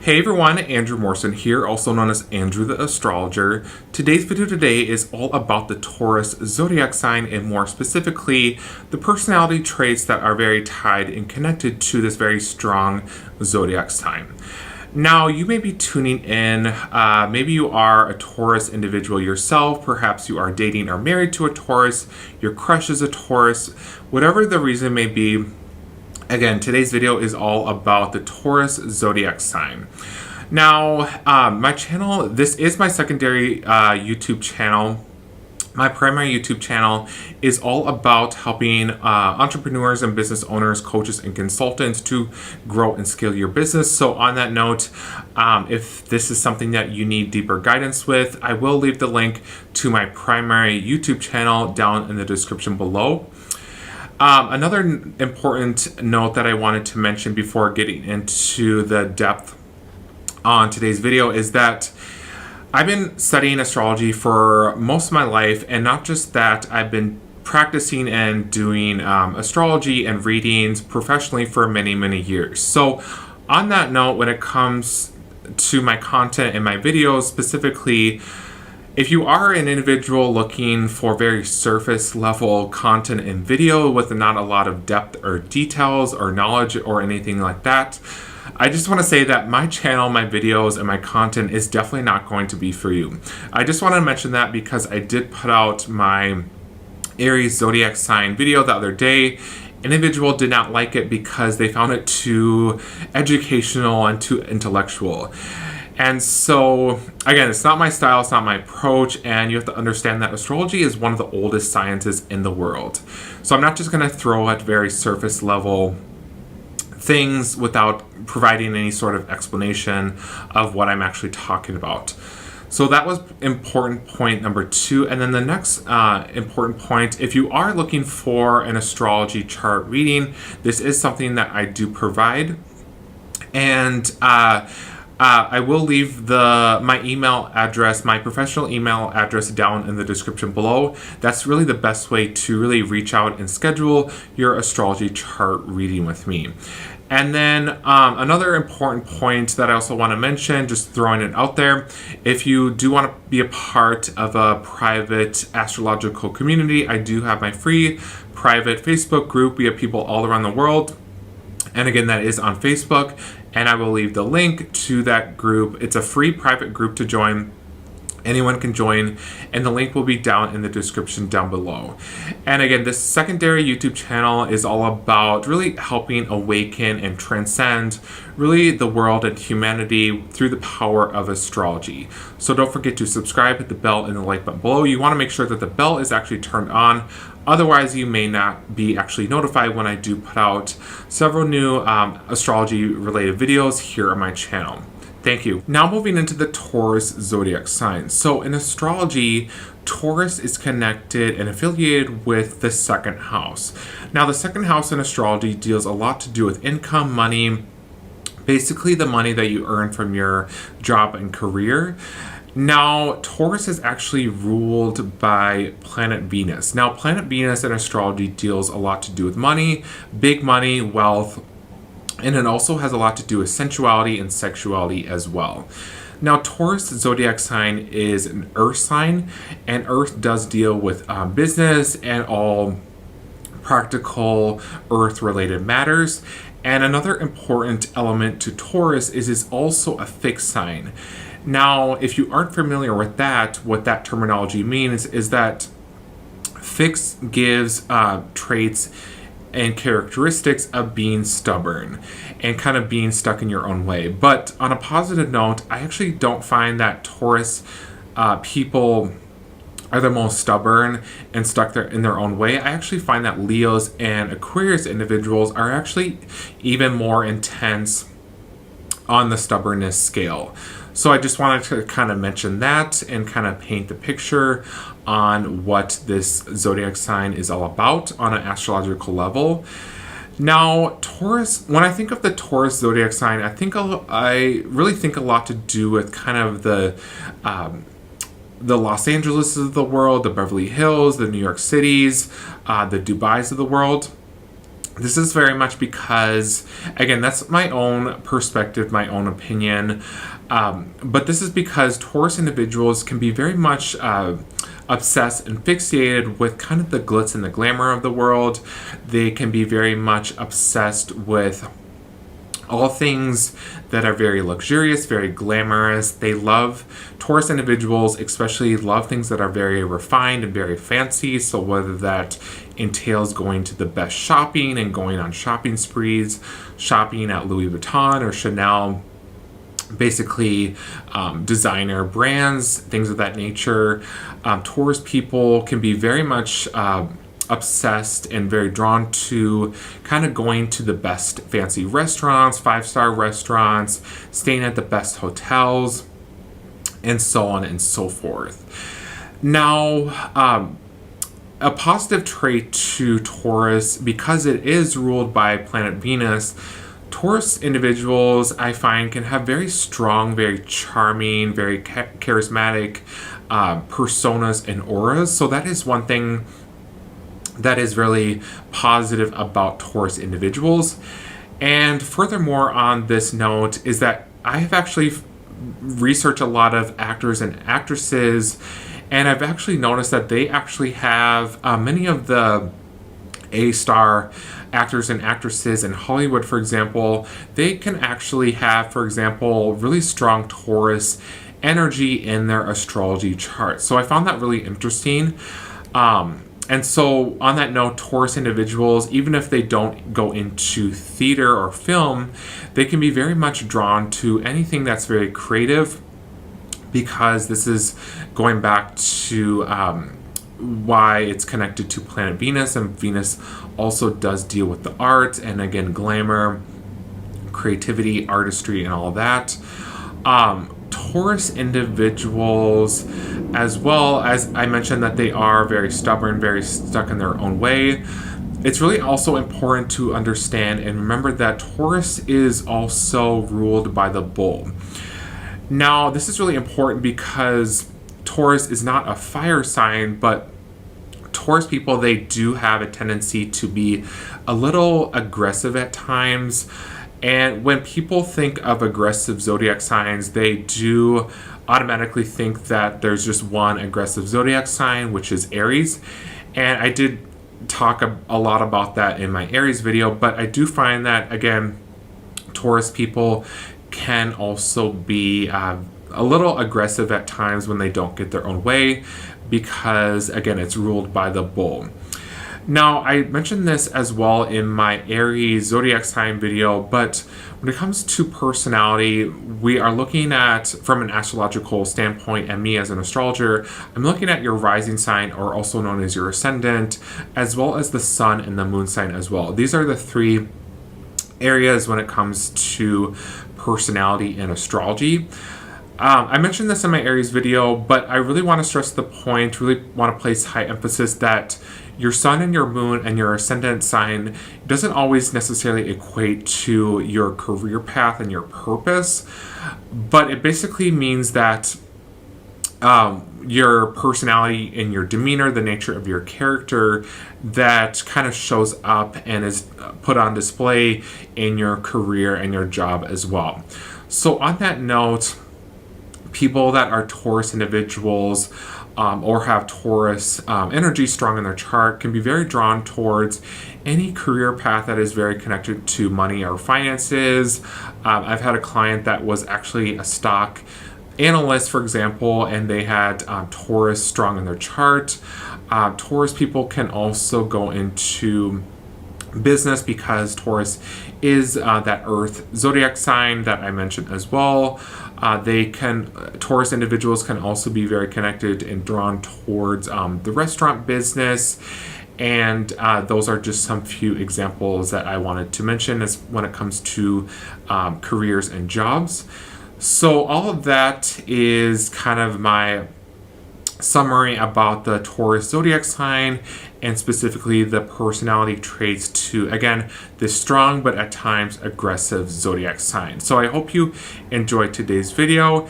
Hey everyone, Andrew Morrison here, also known as Andrew the Astrologer. Today's video is all about the Taurus zodiac sign, and more specifically, the personality traits that are very tied and connected to this very strong zodiac sign. Now, you may be tuning in, maybe you are a Taurus individual yourself, perhaps you are dating or married to a Taurus, your crush is a Taurus, whatever the reason may be. Again, today's video is all about the Taurus zodiac sign. Now, my channel, this is my secondary YouTube channel. My primary YouTube channel is all about helping entrepreneurs and business owners, coaches, and consultants to grow and scale your business. So on that note, if this is something that you need deeper guidance with, I will leave the link to my primary YouTube channel down in the description below. Another important note that I wanted to mention before getting into the depth on today's video is that I've been studying astrology for most of my life, and not just that, I've been practicing and doing astrology and readings professionally for many, many years. So on that note, when it comes to my content and my videos specifically, if you are an individual looking for very surface level content and video with not a lot of depth or details or knowledge or anything like that, I just want to say that my channel, my videos, and my content is definitely not going to be for you. I just want to mention that because I did put out my Aries zodiac sign video the other day. An individual did not like it because they found it too educational and too intellectual. And so, again, it's not my style, it's not my approach, and you have to understand that astrology is one of the oldest sciences in the world. So I'm not just going to throw at very surface level things without providing any sort of explanation of what I'm actually talking about. So that was important point number 2. And then the next important point, if you are looking for an astrology chart reading, this is something that I do provide. And I will leave my email address, my professional email address down in the description below. That's really the best way to really reach out and schedule your astrology chart reading with me. And then another important point that I also want to mention, just throwing it out there, if you do want to be a part of a private astrological community, I do have my free private Facebook group. We have people all around the world. And again, that is on Facebook, and I will leave the link to that group. It's a free private group to join. Anyone can join, and the link will be down in the description down below. And again, this secondary YouTube channel is all about really helping awaken and transcend really the world and humanity through the power of astrology. So don't forget to subscribe, hit the bell, and the like button below. You want to make sure that the bell is actually turned on. Otherwise, you may not be actually notified when I do put out several new astrology-related videos here on my channel. Thank you. Now moving into the Taurus zodiac sign. So in astrology, Taurus is connected and affiliated with the second house. Now the second house in astrology deals a lot to do with income, money, basically the money that you earn from your job and career. Now, Taurus is actually ruled by planet Venus. Now, planet Venus in astrology deals a lot to do with money, big money, wealth, and it also has a lot to do with sensuality and sexuality as well. Now, Taurus zodiac sign is an earth sign, and earth does deal with business and all practical earth-related matters. And another important element to Taurus is it's also a fixed sign. Now, if you aren't familiar with that, what that terminology means is that fixed gives traits and characteristics of being stubborn and kind of being stuck in your own way. But on a positive note, I actually don't find that Taurus people are the most stubborn and stuck there in their own way. I actually find that Leos and Aquarius individuals are actually even more intense on the stubbornness scale. So I just wanted to kind of mention that and kind of paint the picture on what this zodiac sign is all about on an astrological level. Now, Taurus, when I think of the Taurus zodiac sign, I really think a lot to do with kind of the Los Angeles of the world, the Beverly Hills, the New York Cities, the Dubais of the world. This is very much because, again, that's my own perspective, my own opinion. But this is because Taurus individuals can be very much obsessed and fixated with kind of the glitz and the glamour of the world. They can be very much obsessed with all things that are very luxurious, very glamorous. They love, Taurus individuals especially love things that are very refined and very fancy. So whether that entails going to the best shopping and going on shopping sprees, shopping at Louis Vuitton or Chanel, basically designer brands, things of that nature. Taurus people can be very much obsessed and very drawn to kind of going to the best fancy restaurants, 5-star restaurants, staying at the best hotels, and so on and so forth. Now, a positive trait to Taurus, because it is ruled by planet Venus, Taurus individuals, I find, can have very strong, very charming, very charismatic personas and auras. So that is one thing that is really positive about Taurus individuals. And furthermore, on this note, is that I have actually researched a lot of actors and actresses, and I've actually noticed that they actually have many of the A-star actors and actresses in Hollywood, for example, they can actually have, for example, really strong Taurus energy in their astrology chart. So I found that really interesting. And so on that note, Taurus individuals, even if they don't go into theater or film, they can be very much drawn to anything that's very creative, because this is going back to why it's connected to planet Venus, and Venus also does deal with the art and, again, glamour, creativity, artistry, and all of that. Taurus individuals, as well as I mentioned that they are very stubborn, very stuck in their own way, it's really also important to understand and remember that Taurus is also ruled by the bull. Now, this is really important because Taurus is not a fire sign, but Taurus people, they do have a tendency to be a little aggressive at times. And when people think of aggressive zodiac signs, they do automatically think that there's just one aggressive zodiac sign, which is Aries. And I did talk a lot about that in my Aries video, but I do find that, again, Taurus people can also be a little aggressive at times when they don't get their own way, because, again, it's ruled by the bull. Now, I mentioned this as well in my Aries zodiac sign video, but when it comes to personality, we are looking at, from an astrological standpoint, and me as an astrologer, I'm looking at your rising sign, or also known as your ascendant, as well as the sun and the moon sign as well. These are the three areas when it comes to personality in astrology. I mentioned this in my Aries video, but I really want to stress the point, really want to place high emphasis that your sun and your moon and your ascendant sign doesn't always necessarily equate to your career path and your purpose, but it basically means that your personality and your demeanor, the nature of your character, that kind of shows up and is put on display in your career and your job as well. So on that note, people that are Taurus individuals or have Taurus energy strong in their chart can be very drawn towards any career path that is very connected to money or finances. I've had a client that was actually a stock analyst, for example, and they had Taurus strong in their chart. Taurus people can also go into business because Taurus is that earth zodiac sign that I mentioned as well. Taurus individuals can also be very connected and drawn towards the restaurant business. And those are just some few examples that I wanted to mention as when it comes to careers and jobs. So all of that is kind of my summary about the Taurus zodiac sign, and specifically the personality traits to, again, this strong but at times aggressive zodiac sign. So I hope you enjoyed today's video.